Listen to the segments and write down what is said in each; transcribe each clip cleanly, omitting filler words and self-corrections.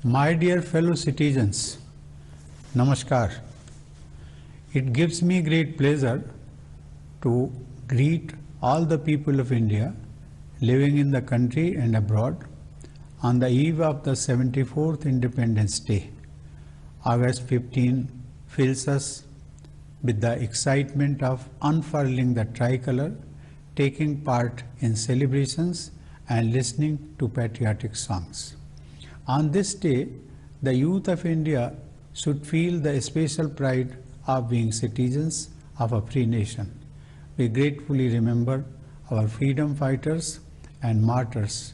My dear fellow citizens, Namaskar. It gives me great pleasure to greet all the people of India living in the country and abroad on the eve of the 74th Independence Day. August 15 fills us with the excitement of unfurling the tricolor, taking part in celebrations and listening to patriotic songs. On this day, the youth of India should feel the special pride of being citizens of a free nation. We gratefully remember our freedom fighters and martyrs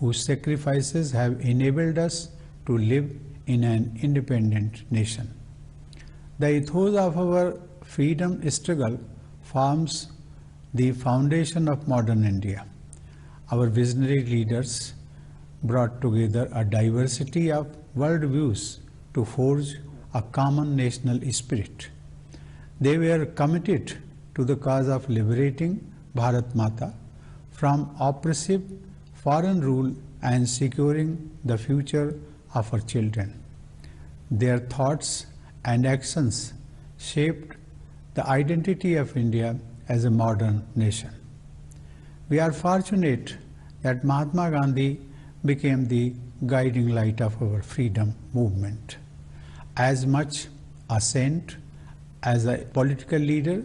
whose sacrifices have enabled us to live in an independent nation. The ethos of our freedom struggle forms the foundation of modern India. Our visionary leaders brought together a diversity of worldviews to forge a common national spirit. They were committed to the cause of liberating Bharat Mata from oppressive foreign rule and securing the future of our children. Their thoughts and actions shaped the identity of India as a modern nation. We are fortunate that Mahatma Gandhi became the guiding light of our freedom movement. As much a saint as a political leader,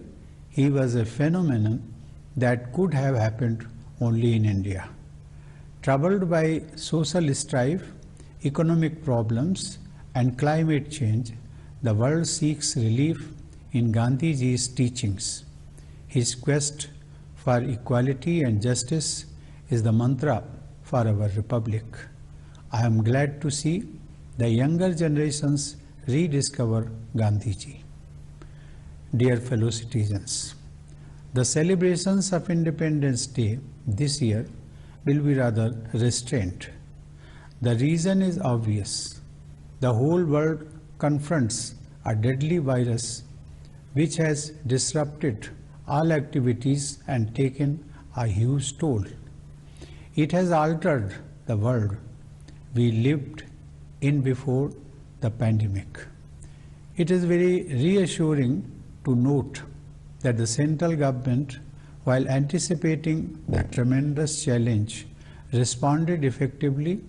he was a phenomenon that could have happened only in India. Troubled by social strife, economic problems, and climate change, the world seeks relief in Gandhiji's teachings. His quest for equality and justice is the mantra for our republic. I am glad to see the younger generations rediscover Gandhiji. Dear fellow citizens, the celebrations of Independence Day this year will be rather restrained. The reason is obvious. The whole world confronts a deadly virus which has disrupted all activities and taken a huge toll. It has altered the world we lived in before the pandemic. It is very reassuring to note that the central government, while anticipating the tremendous challenge, responded effectively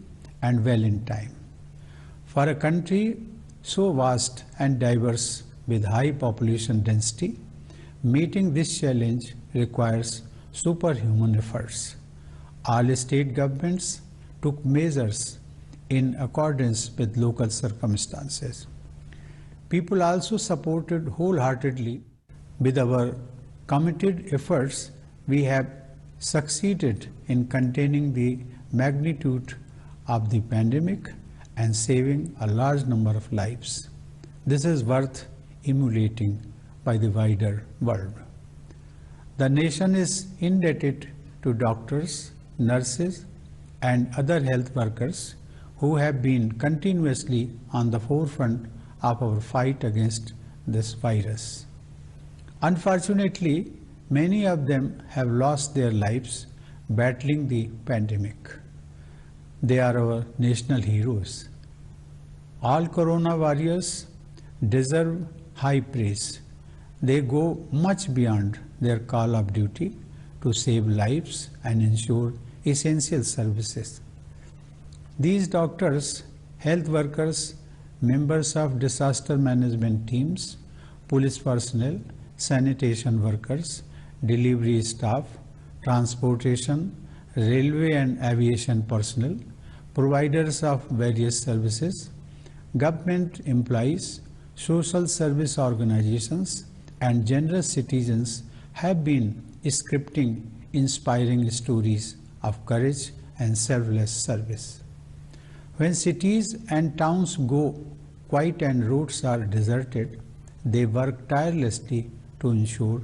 and well in time. For a country so vast and diverse with high population density, meeting this challenge requires superhuman efforts. All state governments took measures in accordance with local circumstances. People also supported wholeheartedly. With our committed efforts, we have succeeded in containing the magnitude of the pandemic and saving a large number of lives. This is worth emulating by the wider world. The nation is indebted to doctors, nurses, and other health workers who have been continuously on the forefront of our fight against this virus. Unfortunately, many of them have lost their lives battling the pandemic. They are our national heroes. All corona warriors deserve high praise. They go much beyond their call of duty to save lives and ensure essential services. These doctors, health workers, members of disaster management teams, police personnel, sanitation workers, delivery staff, transportation, railway and aviation personnel, providers of various services, government employees, social service organizations, and generous citizens have been scripting inspiring stories of courage and selfless service. When cities and towns go quiet and roads are deserted, they work tirelessly to ensure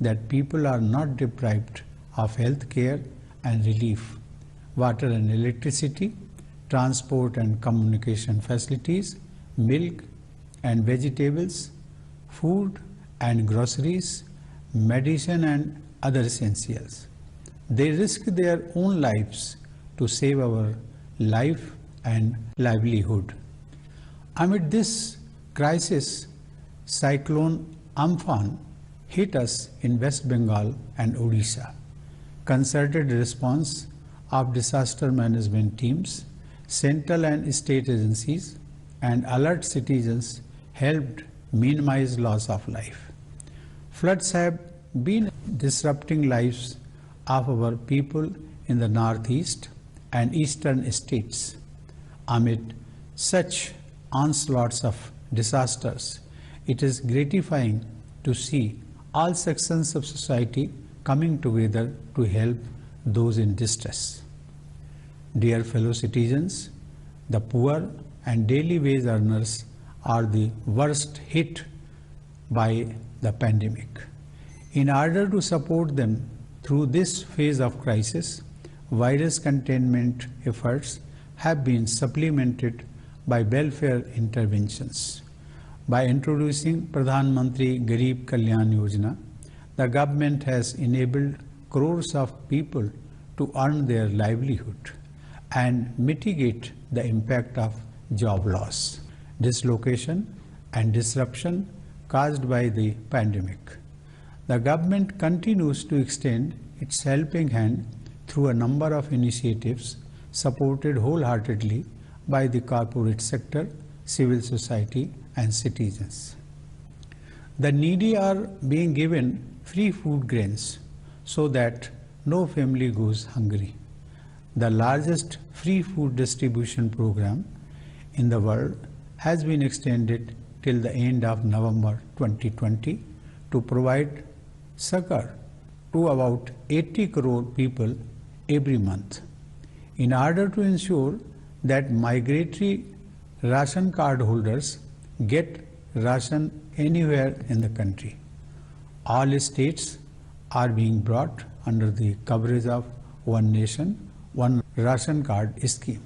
that people are not deprived of health care and relief, water and electricity, transport and communication facilities, milk and vegetables, food and groceries, medicine and other essentials. They risk their own lives to save our life and livelihood. Amid this crisis, Cyclone Amphan hit us in West Bengal and Odisha. Concerted response of disaster management teams, central and state agencies, and alert citizens helped minimize loss of life. Floods have been disrupting lives of our people in the northeast and eastern states. Amid such onslaughts of disasters, it is gratifying to see all sections of society coming together to help those in distress. Dear fellow citizens, the poor and daily wage earners are the worst hit by the pandemic. In order to support them through this phase of crisis, virus containment efforts have been supplemented by welfare interventions. By introducing Pradhan Mantri Garib Kalyan Yojana, the government has enabled crores of people to earn their livelihood and mitigate the impact of job loss, dislocation, and disruption caused by the pandemic. The government continues to extend its helping hand through a number of initiatives supported wholeheartedly by the corporate sector, civil society, and citizens. The needy are being given free food grains so that no family goes hungry. The largest free food distribution program in the world has been extended till the end of November 2020 to provide succor to about 80 crore people every month. In order to ensure that migratory ration card holders get ration anywhere in the country, all states are being brought under the coverage of One Nation, One Ration Card scheme.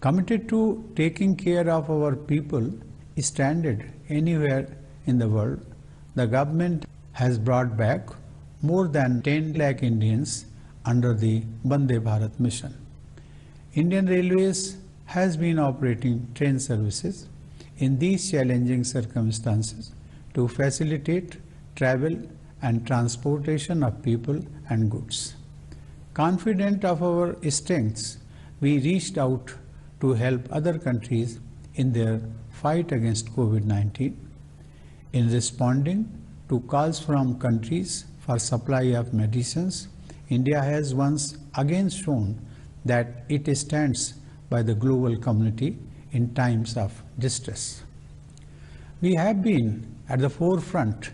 Committed to taking care of our people stranded anywhere in the world, the government has brought back more than 10 lakh Indians under the Vande Bharat mission. Indian Railways has been operating train services in these challenging circumstances to facilitate travel and transportation of people and goods. Confident of our strengths, we reached out to help other countries in their fight against COVID-19. In responding to calls from countries for supply of medicines, India has once again shown that it stands by the global community in times of distress. We have been at the forefront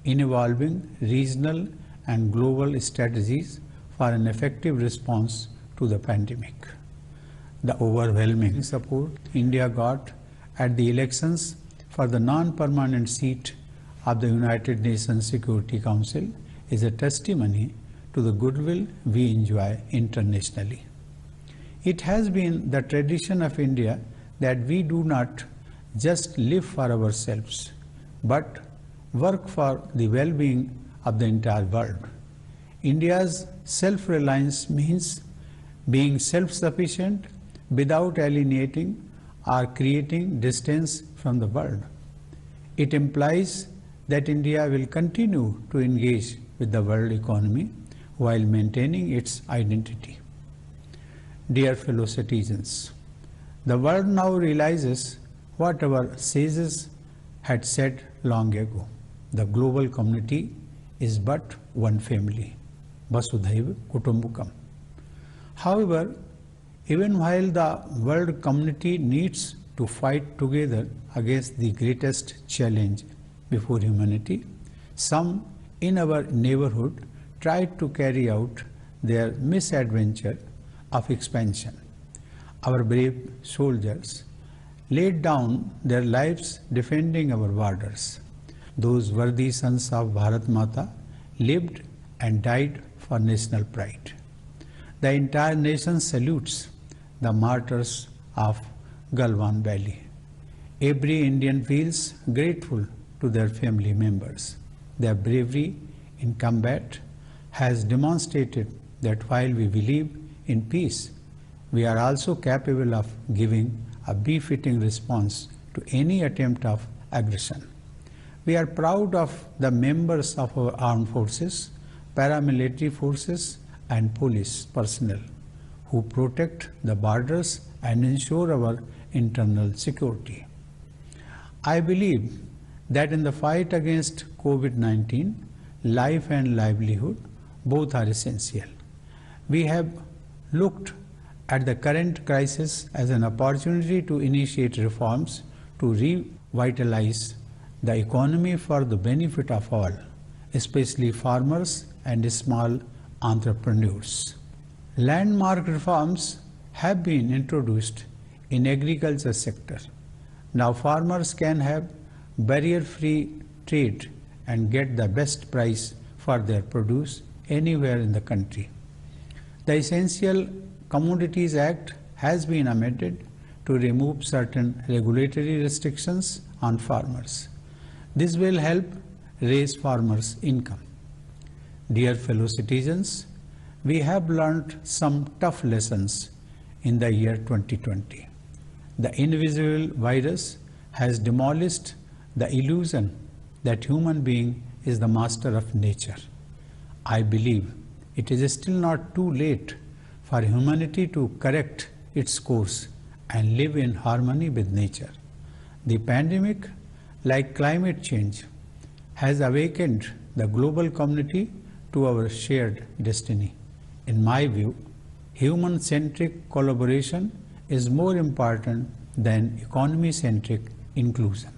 in evolving regional and global strategies for an effective response to the pandemic. The overwhelming support India got at the elections for the non-permanent seat of the United Nations Security Council is a testimony to the goodwill we enjoy internationally. It has been the tradition of India that we do not just live for ourselves, but work for the well-being of the entire world. India's self-reliance means being self-sufficient without alienating or creating distance from the world. It implies that India will continue to engage with the world economy while maintaining its identity. Dear fellow citizens, the world now realizes what our sages had said long ago. The global community is but one family, Vasudhaiva Kutumbakam. However, even while the world community needs to fight together against the greatest challenge before humanity, some in our neighborhood tried to carry out their misadventure of expansion. Our brave soldiers laid down their lives defending our borders. Those worthy sons of Bharat Mata lived and died for national pride. The entire nation salutes the martyrs of Galwan Valley. Every Indian feels grateful to their family members. Their bravery in combat has demonstrated that while we believe in peace, we are also capable of giving a befitting response to any attempt of aggression. We are proud of the members of our armed forces, paramilitary forces, and police personnel who protect the borders and ensure our internal security. I believe that in the fight against COVID-19, life and livelihood both are essential. We have looked at the current crisis as an opportunity to initiate reforms to revitalize the economy for the benefit of all, especially farmers and small entrepreneurs. Landmark reforms have been introduced in agriculture sector. Now farmers can have barrier-free trade and get the best price for their produce anywhere in the country. The Essential Commodities Act has been amended to remove certain regulatory restrictions on farmers. This will help raise farmers' income. Dear fellow citizens, we have learned some tough lessons in the year 2020. The invisible virus has demolished the illusion that human being is the master of nature. I believe it is still not too late for humanity to correct its course and live in harmony with nature. The pandemic, like climate change, has awakened the global community to our shared destiny. In my view, human-centric collaboration is more important than economy-centric inclusion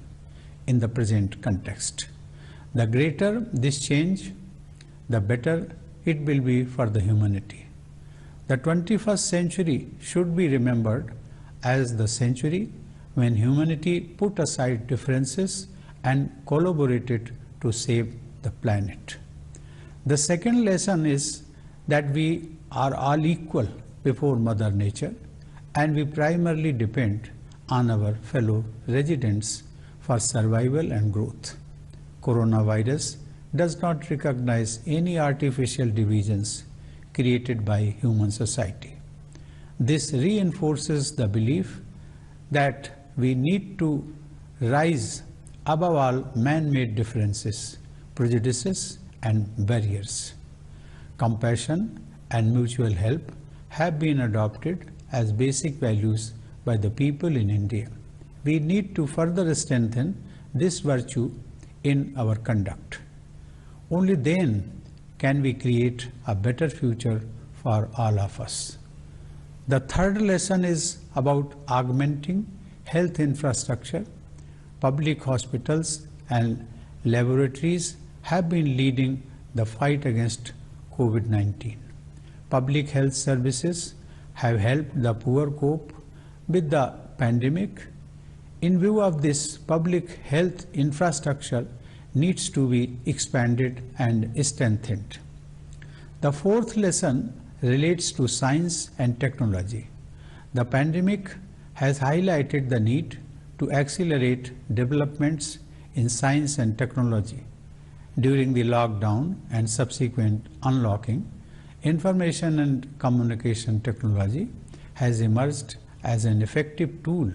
in the present context. The greater this change, the better it will be for the humanity. The 21st century should be remembered as the century when humanity put aside differences and collaborated to save the planet. The second lesson is that we are all equal before Mother Nature and we primarily depend on our fellow residents for survival and growth. Coronavirus does not recognize any artificial divisions created by human society. This reinforces the belief that we need to rise above all man-made differences, prejudices, and barriers. Compassion and mutual help have been adopted as basic values by the people in India. We need to further strengthen this virtue in our conduct. Only then can we create a better future for all of us. The third lesson is about augmenting health infrastructure. Public hospitals and laboratories have been leading the fight against COVID-19. Public health services have helped the poor cope with the pandemic. In view of this, public health infrastructure needs to be expanded and strengthened. The fourth lesson relates to science and technology. The pandemic has highlighted the need to accelerate developments in science and technology. During the lockdown and subsequent unlocking, information and communication technology has emerged as an effective tool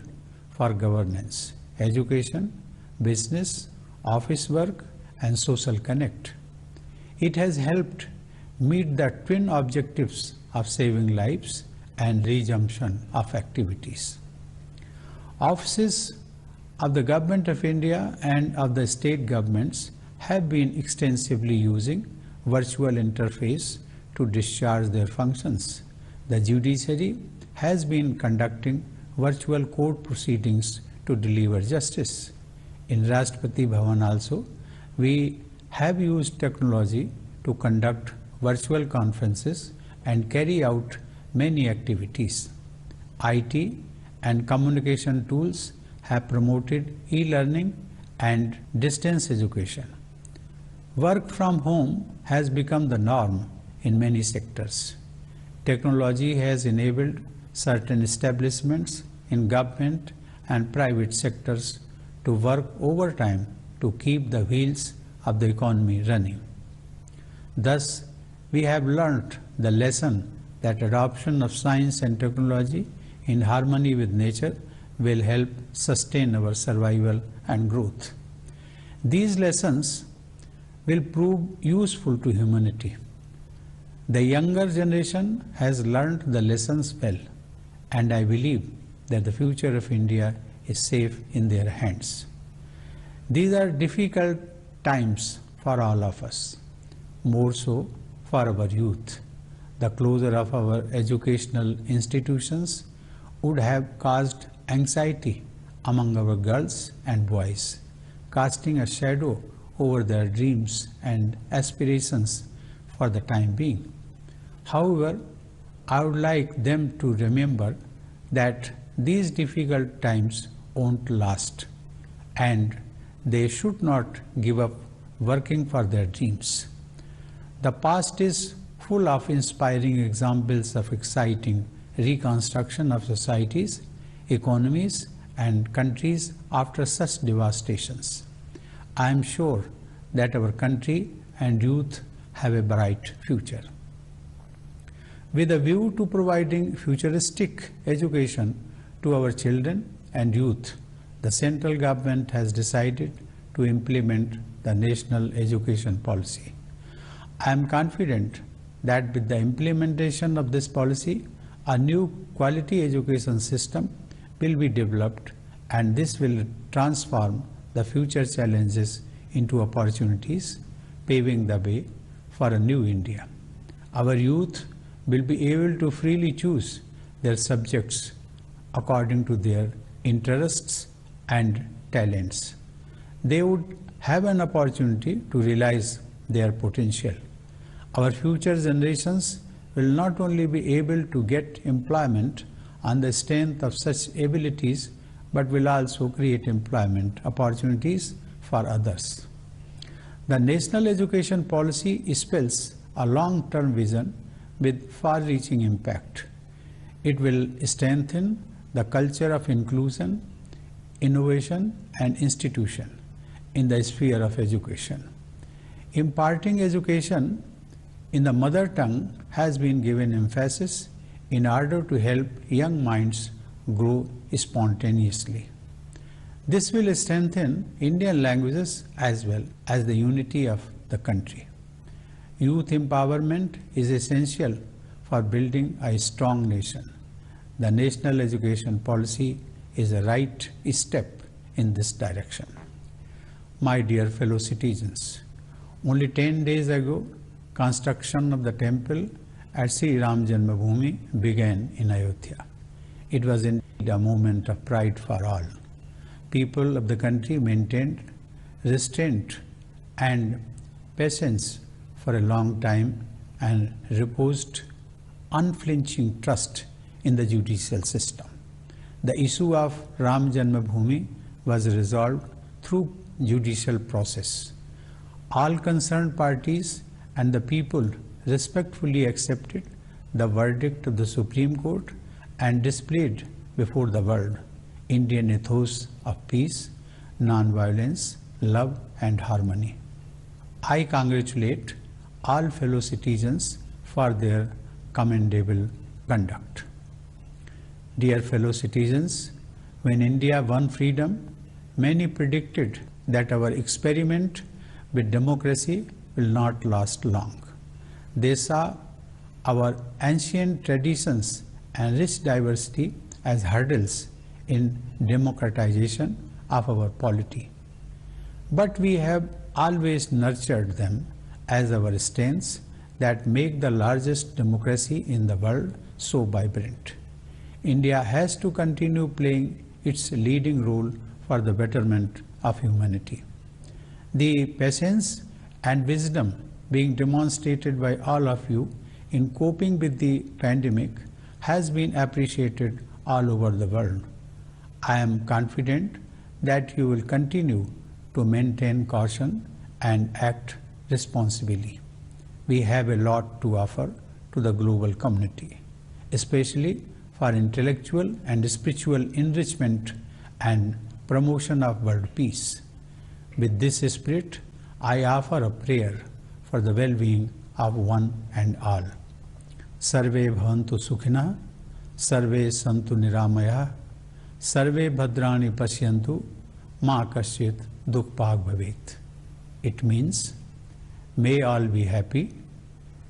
for governance, education, business, office work, and social connect. It has helped meet the twin objectives of saving lives and resumption of activities. Offices of the Government of India and of the state governments have been extensively using virtual interface to discharge their functions. The judiciary has been conducting virtual court proceedings to deliver justice. In Rashtrapati Bhavan also, we have used technology to conduct virtual conferences and carry out many activities. IT and communication tools have promoted e-learning and distance education. Work from home has become the norm in many sectors. Technology has enabled certain establishments in government and private sectors to work overtime to keep the wheels of the economy running. Thus, we have learnt the lesson that adoption of science and technology in harmony with nature will help sustain our survival and growth. These lessons will prove useful to humanity. The younger generation has learned the lessons well, and I believe that the future of India is safe in their hands. These are difficult times for all of us, more so for our youth. The closure of our educational institutions would have caused anxiety among our girls and boys, casting a shadow over their dreams and aspirations for the time being. However, I would like them to remember that these difficult times won't last, and they should not give up working for their dreams. The past is full of inspiring examples of exciting reconstruction of societies, economies, and countries after such devastations. I am sure that our country and youth have a bright future. With a view to providing futuristic education to our children and youth, the central government has decided to implement the National Education Policy. I am confident that with the implementation of this policy, a new quality education system will be developed, and this will transform the future challenges into opportunities, paving the way for a new India. Our youth will be able to freely choose their subjects according to their interests and talents. They would have an opportunity to realize their potential. Our future generations will not only be able to get employment on the strength of such abilities, but will also create employment opportunities for others. The National Education Policy spells a long-term vision with far-reaching impact. It will strengthen the culture of inclusion, innovation, and institution in the sphere of education. Imparting education in the mother tongue has been given emphasis in order to help young minds grow spontaneously. This will strengthen Indian languages as well as the unity of the country. Youth empowerment is essential for building a strong nation. The National Education Policy is a right step in this direction. My dear fellow citizens, only 10 days ago, construction of the temple at Sri Ram Janmabhoomi began in Ayodhya. It was indeed a moment of pride for all. People of the country maintained restraint and patience for a long time and reposed unflinching trust in the judicial system. The issue of Ram Janmabhoomi was resolved through judicial process. All concerned parties and the people respectfully accepted the verdict of the Supreme Court and displayed before the world Indian ethos of peace, non-violence, love and harmony. I congratulate all fellow citizens for their commendable conduct. Dear fellow citizens, when India won freedom, many predicted that our experiment with democracy will not last long. They saw our ancient traditions and rich diversity as hurdles in democratization of our polity. But we have always nurtured them as our strengths that make the largest democracy in the world so vibrant. India has to continue playing its leading role for the betterment of humanity. The patience and wisdom being demonstrated by all of you in coping with the pandemic has been appreciated all over the world. I am confident that you will continue to maintain caution and act responsibly. We have a lot to offer to the global community, especially for intellectual and spiritual enrichment and promotion of world peace. With this spirit, I offer a prayer for the well-being of one and all. सर्वे भवन्तु सुखिनः, सर्वे सन्तु निरामयाः, सर्वे भद्राणि पश्यन्तु, मा कश्चित् दुःखभाग् भवेत्. It means, may all be happy,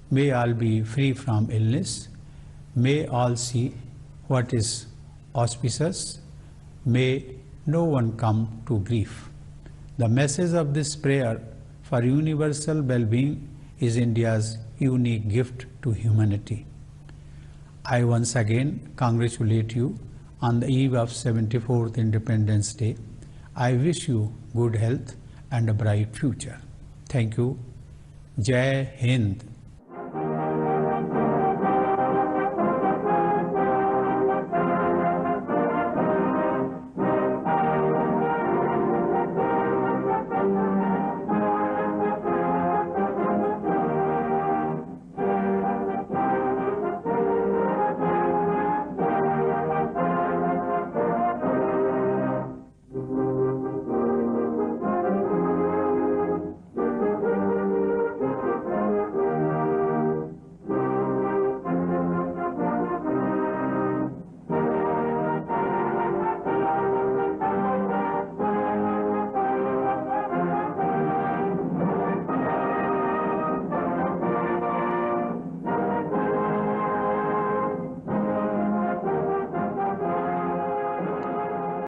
may all be free from illness, may all see what is auspicious, may no one come to grief. The message of this prayer for universal well-being is India's unique gift to humanity. I once again congratulate you on the eve of 74th Independence Day. I wish you good health and a bright future. Thank you. Jai Hind.